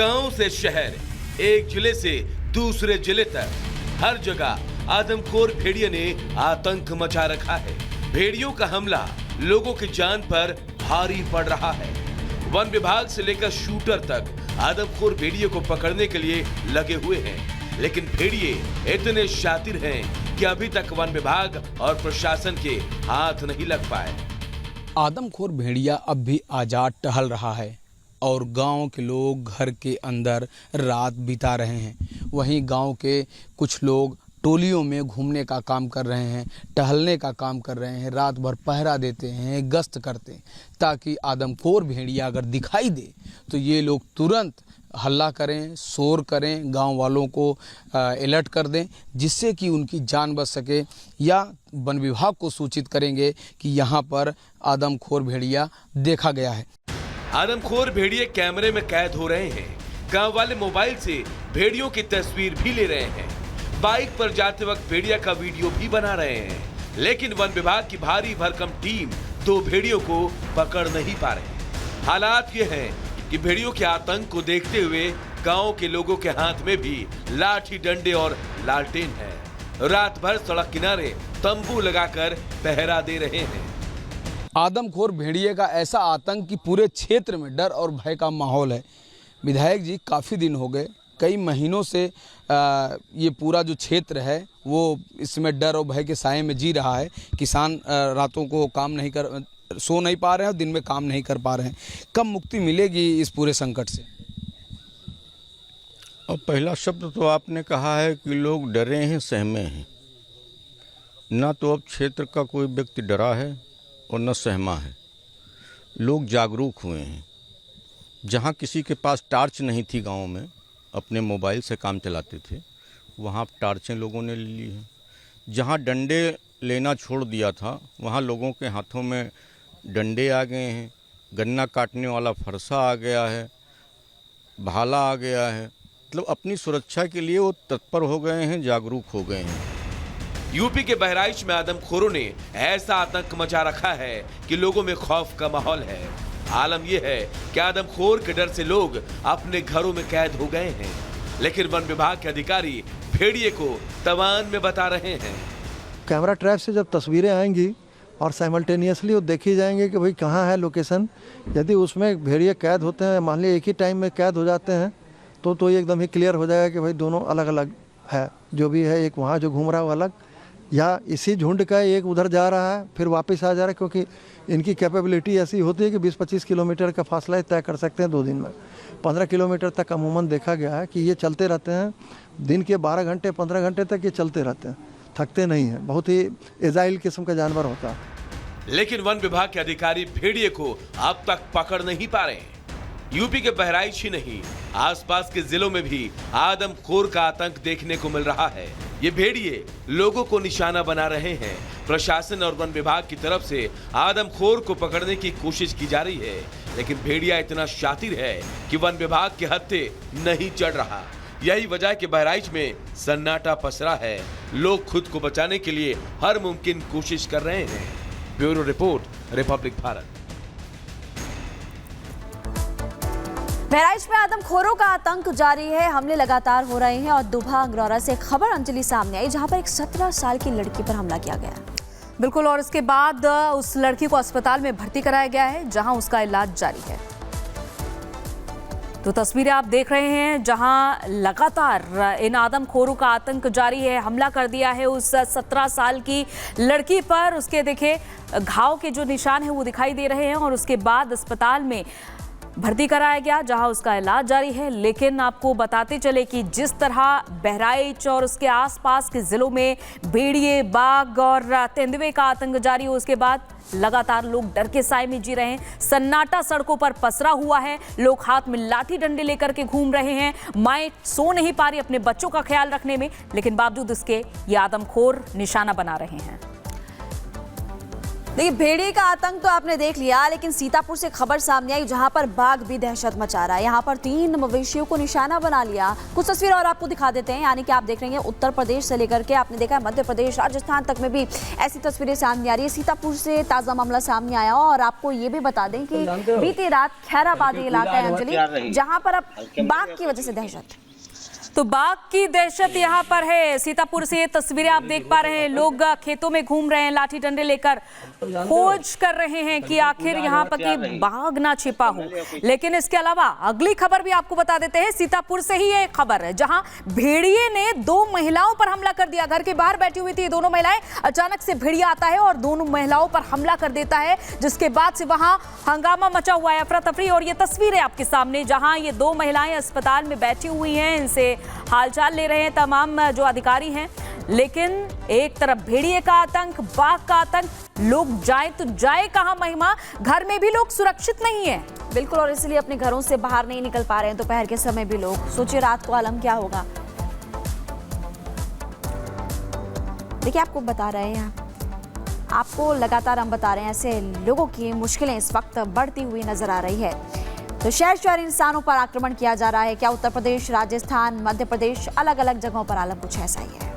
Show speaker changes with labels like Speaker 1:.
Speaker 1: गांव से शहर, एक जिले से दूसरे जिले तक, हर जगह आदमखोर भेड़िए ने आतंक मचा रखा है। भेड़ियों का हमला लोगों की जान पर भारी पड़ रहा है। वन विभाग से लेकर शूटर तक आदमखोर भेड़िए को पकड़ने के लिए लगे हुए हैं, लेकिन भेड़िए इतने शातिर हैं कि अभी तक वन विभाग और प्रशासन के हाथ नहीं लग पाए।
Speaker 2: आदमखोर भेड़िया अब भी आजाद टहल रहा है और गांव के लोग घर के अंदर रात बिता रहे हैं। वहीं गांव के कुछ लोग टोलियों में घूमने का काम कर रहे हैं, टहलने का काम कर रहे हैं, रात भर पहरा देते हैं, गश्त करते हैं, ताकि आदमखोर भेड़िया अगर दिखाई दे तो ये लोग तुरंत हल्ला करें, शोर करें, गांव वालों को अलर्ट कर दें, जिससे कि उनकी जान बच सके, या वन विभाग को सूचित करेंगे कि यहाँ पर आदमखोर भेड़िया देखा गया है।
Speaker 1: आदमखोर भेड़िए कैमरे में कैद हो रहे हैं। गांव वाले मोबाइल से भेड़ियों की तस्वीर भी ले रहे हैं। बाइक पर जाते वक्त भेड़िया का वीडियो भी बना रहे हैं, लेकिन वन विभाग की भारी भरकम टीम दो भेड़ियों को पकड़ नहीं पा रही। हालात ये हैं कि भेड़ियों के आतंक को देखते हुए गांव के लोगों के हाथ में भी लाठी डंडे और लालटेन है। रात भर सड़क किनारे तंबू लगाकर पहरा दे रहे हैं।
Speaker 2: आदमखोर भेड़िए का ऐसा आतंक कि पूरे क्षेत्र में डर और भय का माहौल है। विधायक जी, काफ़ी दिन हो गए, कई महीनों से ये पूरा जो क्षेत्र है वो इसमें डर और भय के साए में जी रहा है। किसान रातों को सो नहीं पा रहे हैं और दिन में काम नहीं कर पा रहे हैं। कब मुक्ति मिलेगी इस पूरे संकट से?
Speaker 3: और पहला शब्द तो आपने कहा है कि लोग डरे हैं, सहमे हैं। ना तो अब क्षेत्र का कोई व्यक्ति डरा है और न सहमा है। लोग जागरूक हुए हैं। जहाँ किसी के पास टार्च नहीं थी गांव में, अपने मोबाइल से काम चलाते थे, वहाँ टार्चें लोगों ने ले ली हैं। जहाँ डंडे लेना छोड़ दिया था, वहाँ लोगों के हाथों में डंडे आ गए हैं। गन्ना काटने वाला फरसा आ गया है, भाला आ गया है। मतलब अपनी सुरक्षा के लिए वो तत्पर हो गए हैं, जागरूक हो गए हैं।
Speaker 1: यूपी के बहराइच में आदमखोरों ने ऐसा आतंक मचा रखा है कि लोगों में खौफ का माहौल है। आलम यह है कि आदमखोर के डर से लोग अपने घरों में कैद हो गए हैं, लेकिन वन विभाग के अधिकारी भेड़िए को तवान में बता रहे हैं।
Speaker 4: कैमरा ट्रैप से जब तस्वीरें आएंगी और साइमल्टेनियसली वो देखी जाएंगे कि भाई कहाँ है लोकेशन। यदि उसमें भेड़िए कैद होते हैं, मान लीजिए एक ही टाइम में कैद हो जाते हैं, तो ये एकदम ही क्लियर हो जाएगा कि भाई दोनों अलग अलग है। जो भी है, एक वहाँ जो घूम रहा है वो अलग, या इसी झुंड का एक उधर जा रहा है फिर वापस आ जा रहा है, क्योंकि इनकी कैपेबिलिटी ऐसी होती है कि 20-25 किलोमीटर का फासला तय कर सकते हैं 2 दिन में। 15 किलोमीटर तक अमूमन देखा गया है कि ये चलते रहते हैं। दिन के 12 घंटे 15 घंटे तक ये चलते रहते हैं, थकते नहीं हैं। बहुत ही एजाइल किस्म का जानवर होता है।
Speaker 1: लेकिन वन विभाग के अधिकारी भेड़िए को अब तक पकड़ नहीं पा रहे। यूपी के बहराइच ही नहीं, आसपास के जिलों में भी आदमखोर का आतंक देखने को मिल रहा है। ये भेड़िए लोगों को निशाना बना रहे हैं। प्रशासन और वन विभाग की तरफ से आदमखोर को पकड़ने की कोशिश की जा रही है, लेकिन भेड़िया इतना शातिर है कि वन विभाग के हत्थे नहीं चढ़ रहा। यही वजह कि बहराइच में सन्नाटा पसरा है। लोग खुद को बचाने के लिए हर मुमकिन कोशिश कर रहे हैं। Bureau report, Republic Bharat.
Speaker 5: Bahraich में आदमखोरों का आतंक जारी है। हमले लगातार हो रहे हैं और दुभा अंगरौरा से खबर अंजलि सामने आई, जहां पर एक 17 साल की लड़की पर हमला किया गया। बिल्कुल, और इसके बाद उस लड़की को अस्पताल में भर्ती कराया गया है, जहां उसका इलाज जारी है। तो तस्वीरें आप देख रहे हैं, जहां लगातार इन आदमखोरों का आतंक जारी है। हमला कर दिया है उस 17 साल की लड़की पर। उसके देखिए घाव के जो निशान है वो दिखाई दे रहे हैं, और उसके बाद अस्पताल में भर्ती कराया गया, जहां उसका इलाज जारी है। लेकिन आपको बताते चले कि जिस तरह बहराइच और उसके आसपास के जिलों में भेड़िए, बाघ और तेंदुए का आतंक जारी हो, उसके बाद लगातार लोग डर के साए में जी रहे हैं। सन्नाटा सड़कों पर पसरा हुआ है। लोग हाथ में लाठी डंडे लेकर के घूम रहे हैं। माएं सो नहीं पा रही अपने बच्चों का ख्याल रखने में, लेकिन बावजूद इसके ये आदमखोर निशाना बना रहे हैं।
Speaker 6: देखिए, भेड़िए का आतंक तो आपने देख लिया, लेकिन सीतापुर से खबर सामने आई जहां पर बाघ भी दहशत मचा रहा है। यहां पर 3 मवेशियों को निशाना बना लिया। कुछ तस्वीर और आपको दिखा देते हैं, यानी कि आप देख रहे हैं उत्तर प्रदेश से लेकर के आपने देखा है मध्य प्रदेश, राजस्थान तक में भी ऐसी तस्वीरें सामने आ रही है। सीतापुर से ताजा मामला सामने आया और आपको ये भी बता दें कि बीती रात खैराबादी इलाका है अंजलि, जहाँ पर अब बाघ की वजह से दहशत।
Speaker 5: तो बाघ की दहशत यहाँ पर है। सीतापुर से ये तस्वीरें आप देख पा रहे हैं, लोग खेतों में घूम रहे हैं, लाठी डंडे लेकर खोज कर रहे हैं कि आखिर यहाँ पर कि बाघ ना छिपा हो। लेकिन इसके अलावा अगली खबर भी आपको बता देते हैं। सीतापुर से ही ये खबर है, जहां भेड़िए ने 2 महिलाओं पर हमला कर दिया। घर के बाहर बैठी हुई थी दोनों महिलाएं, अचानक से भेड़िया आता है और दोनों महिलाओं पर हमला कर देता है, जिसके बाद से वहां हंगामा मचा हुआ है, अफरा तफरी। और ये तस्वीर है आपके सामने, जहां ये 2 महिलाएं अस्पताल में बैठी हुई हैं, इनसे हालचाल ले रहे हैं तमाम जो अधिकारी हैं। लेकिन एक तरफ भेड़िए का आतंक, बाघ का आतंक, लोग जाए तो जाए कहां महिमा, घर में भी लोग सुरक्षित नहीं है।
Speaker 6: बिल्कुल, और इसलिए अपने घरों से बाहर नहीं निकल पा रहे हैं दोपहर के समय भी लोग। सोचिए रात को आलम क्या होगा। देखिए, आपको बता रहे हैं, आपको लगातार हम बता रहे हैं, ऐसे लोगों की मुश्किलें इस वक्त बढ़ती हुई नजर आ रही है। तो शहर शहर इंसानों पर आक्रमण किया जा रहा है। क्या उत्तर प्रदेश, राजस्थान, मध्य प्रदेश, अलग अलग जगहों पर आलम कुछ ऐसा ही है।